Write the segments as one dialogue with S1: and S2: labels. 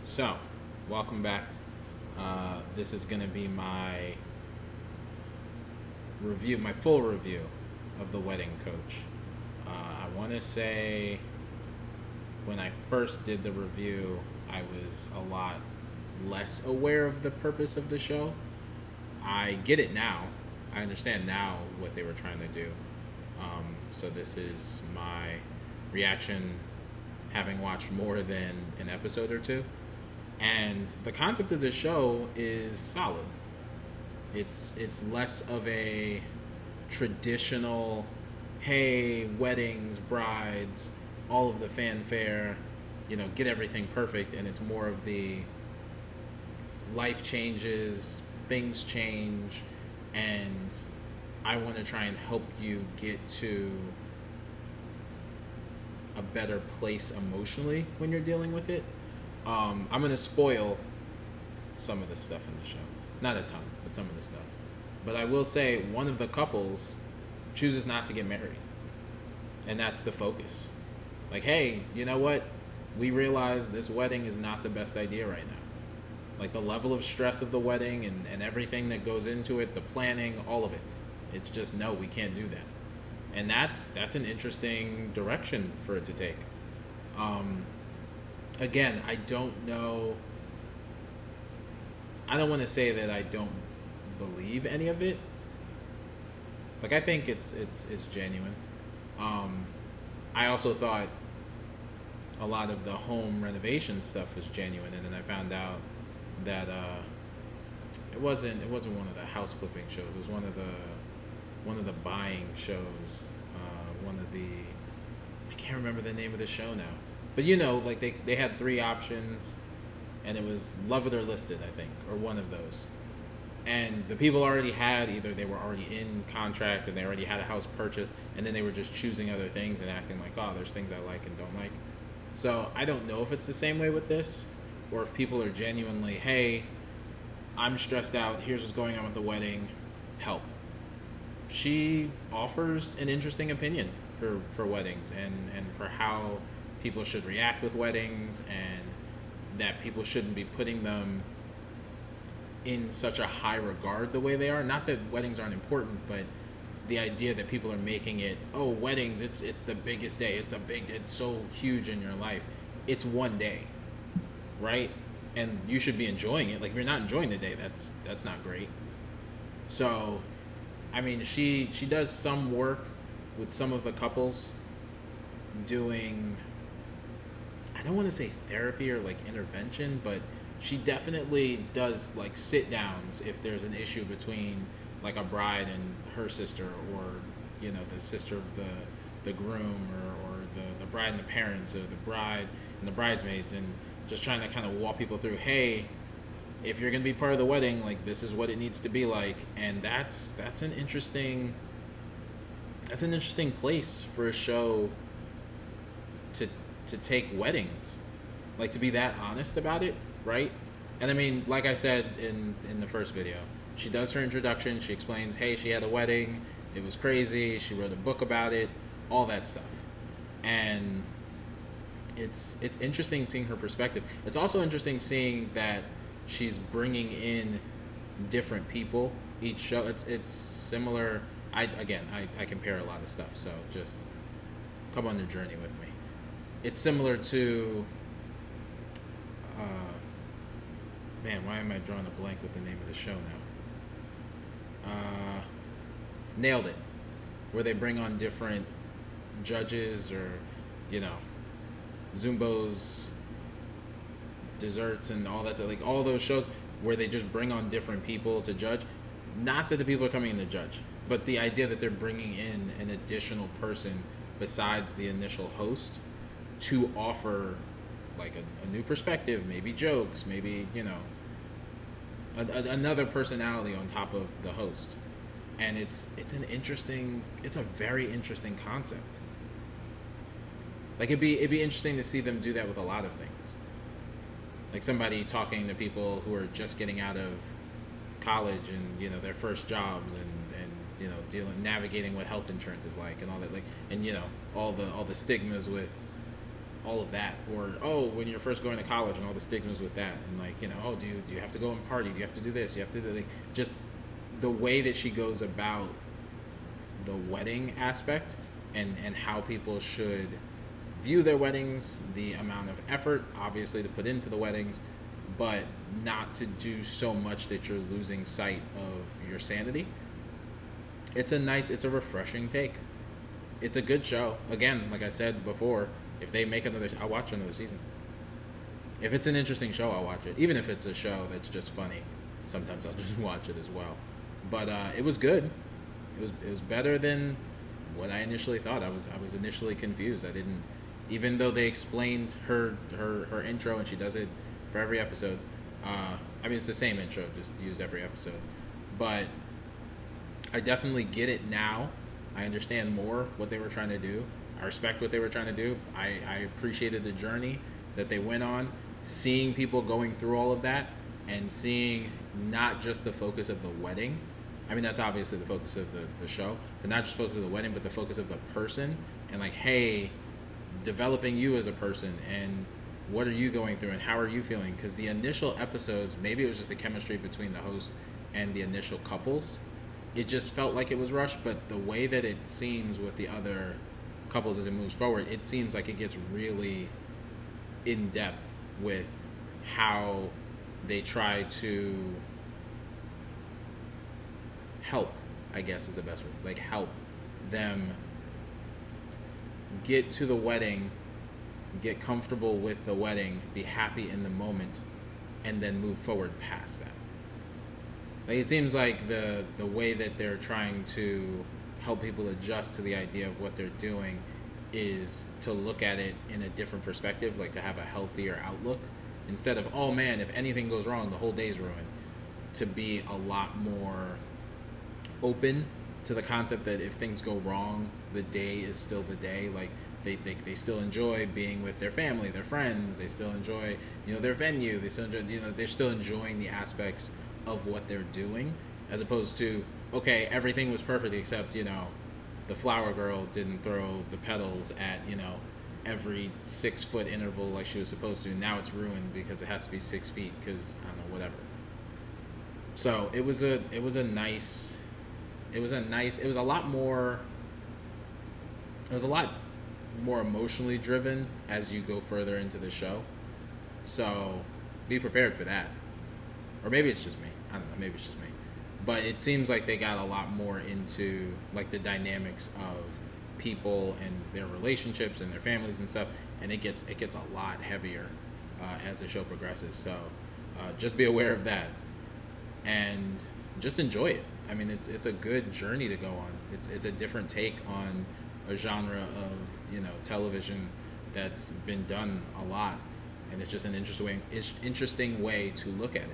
S1: So, welcome back. This is going to be my review, my full review of The Wedding Coach. I want to say when I first did the review, I was a lot less aware of the purpose of the show. I get it now. I understand now what they were trying to do. So, this is my reaction having watched more than an episode or two. And the concept of this show is solid. It's less of a traditional, hey, weddings, brides, all of the fanfare, get everything perfect, and it's more of the life changes, things change, and I want to try and help you get to a better place emotionally when you're dealing with it. I'm going to spoil some of the stuff in the show. Not a ton, but some of the stuff. But I will say one of the couples chooses not to get married. And that's the focus. Like, hey, you know what? We realize this wedding is not the best idea right now. Like the level of stress of the wedding and everything that goes into it, the planning, all of it. It's just, no, we can't do that. And that's an interesting direction for it to take. Again, I don't know. I don't want to say that I don't believe any of it. Like, I think it's genuine. I also thought a lot of the home renovation stuff was genuine, and then I found out that it wasn't one of the house flipping shows. It was one of the buying shows. I can't remember the name of the show now. But like they had three options, and it was Love It or Listed, I think, or one of those. And the people already had, either they were already in contract and they already had a house purchased, and then they were just choosing other things and acting like, oh, there's things I like and don't like. So I don't know if it's the same way with this, or if people are genuinely, hey, I'm stressed out, here's what's going on with the wedding, help. She offers an interesting opinion for weddings and for how people should react with weddings, and that people shouldn't be putting them in such a high regard the way they are. Not that weddings aren't important, but the idea that people are making it, oh, weddings, it's the biggest day, it's so huge in your life. It's one day, right? And you should be enjoying it. Like, if you're not enjoying the day, that's not great. So I mean, she does some work with some of the couples doing, I don't want to say therapy or like intervention, but she definitely does like sit downs if there's an issue between like a bride and her sister, or the sister of the groom, or the bride and the parents, or the bride and the bridesmaids, and just trying to kind of walk people through, hey, if you're going to be part of the wedding, like, this is what it needs to be like. And that's an interesting place for a show to take weddings, like, to be that honest about it, right? And I mean, like I said in the first video, she does her introduction, she explains, hey, she had a wedding, it was crazy, she wrote a book about it, all that stuff. And it's interesting seeing her perspective. It's also interesting seeing that she's bringing in different people each show. It's similar. I compare a lot of stuff, so just come on the journey with me. It's similar to man, why am I drawing a blank with the name of the show now? Nailed It, where they bring on different judges, or Zumbo's desserts and all that stuff, like all those shows where they just bring on different people to judge. Not that the people are coming in to judge, but the idea that they're bringing in an additional person besides the initial host to offer like a new perspective, maybe jokes, maybe another personality on top of the host. And it's a very interesting concept. Like, it'd be interesting to see them do that with a lot of things. Like somebody talking to people who are just getting out of college and their first jobs, and navigating what health insurance is like, and all that, like, and all the stigmas with all of that, or oh, when you're first going to college and all the stigmas with that, and like, oh, do you have to go and party? Do you have to do this? You have to do like, just the way that she goes about the wedding aspect, and how people should view their weddings, the amount of effort obviously to put into the weddings, but not to do so much that you're losing sight of your sanity. It's a refreshing take. It's a good show. Again, like I said before, if they make I'll watch another season. If it's an interesting show, I'll watch it. Even if it's a show that's just funny, sometimes I'll just watch it as well. But it was good. It was better than what I initially thought. I was initially confused. I didn't, even though they explained her intro and she does it for every episode. I mean, it's the same intro, just used every episode. But I definitely get it now. I understand more what they were trying to do. I respect what they were trying to do. I appreciated the journey that they went on, seeing people going through all of that, and seeing not just the focus of the wedding. I mean, that's obviously the focus of the show, but not just focus of the wedding, but the focus of the person, and like, hey, developing you as a person, and what are you going through, and how are you feeling? Because the initial episodes, maybe it was just the chemistry between the host and the initial couples. It just felt like it was rushed, but the way that it seems with the other couples as it moves forward, it seems like it gets really in depth with how they try to help, I guess is the best word, like help them get to the wedding, get comfortable with the wedding, be happy in the moment, and then move forward past that. Like, it seems like the way that they're trying to help people adjust to the idea of what they're doing is to look at it in a different perspective, like to have a healthier outlook, instead of, oh man, if anything goes wrong, the whole day's ruined, to be a lot more open to the concept that if things go wrong, the day is still the day. Like, they still enjoy being with their family, their friends, they still enjoy, their venue, they still enjoy, they're still enjoying the aspects of what they're doing, as opposed to, okay, everything was perfect except, the flower girl didn't throw the petals at, every 6 foot interval like she was supposed to. Now it's ruined because it has to be 6 feet because, I don't know, whatever. So it was a lot more emotionally driven as you go further into the show. So be prepared for that. Or maybe it's just me. I don't know. Maybe it's just me. But it seems like they got a lot more into like the dynamics of people and their relationships and their families and stuff. And it gets a lot heavier as the show progresses. So just be aware of that and just enjoy it. I mean, it's a good journey to go on. It's a different take on a genre of television that's been done a lot, and it's just an interesting way to look at it.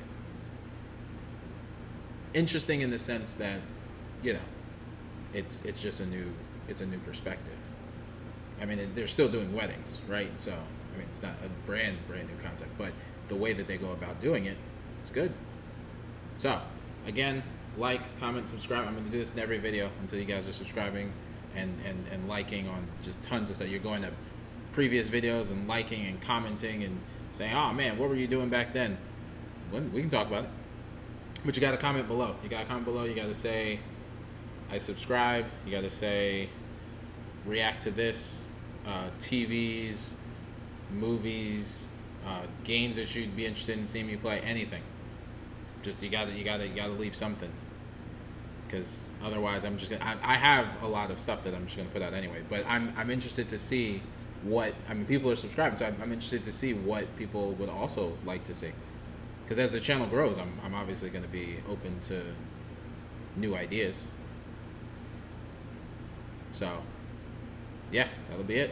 S1: Interesting in the sense that it's just a new perspective. I mean, they're still doing weddings, right? So I mean, it's not a brand new concept, but the way that they go about doing it, it's good. So again, like, comment, subscribe. I'm going to do this in every video until you guys are subscribing and liking on just tons of stuff. You're going to previous videos and liking and commenting and saying, oh man, what were you doing back then? We can talk about it. But you got to comment below. You got to say, I subscribe. You got to say, react to this, TVs, movies, games that you'd be interested in seeing me play, anything. Just you gotta leave something, because otherwise I'm just gonna. I have a lot of stuff that I'm just gonna put out anyway. But I'm interested to see what, I mean, people are subscribing, so I'm interested to see what people would also like to see. Because as the channel grows, I'm obviously gonna be open to new ideas. So yeah, that'll be it.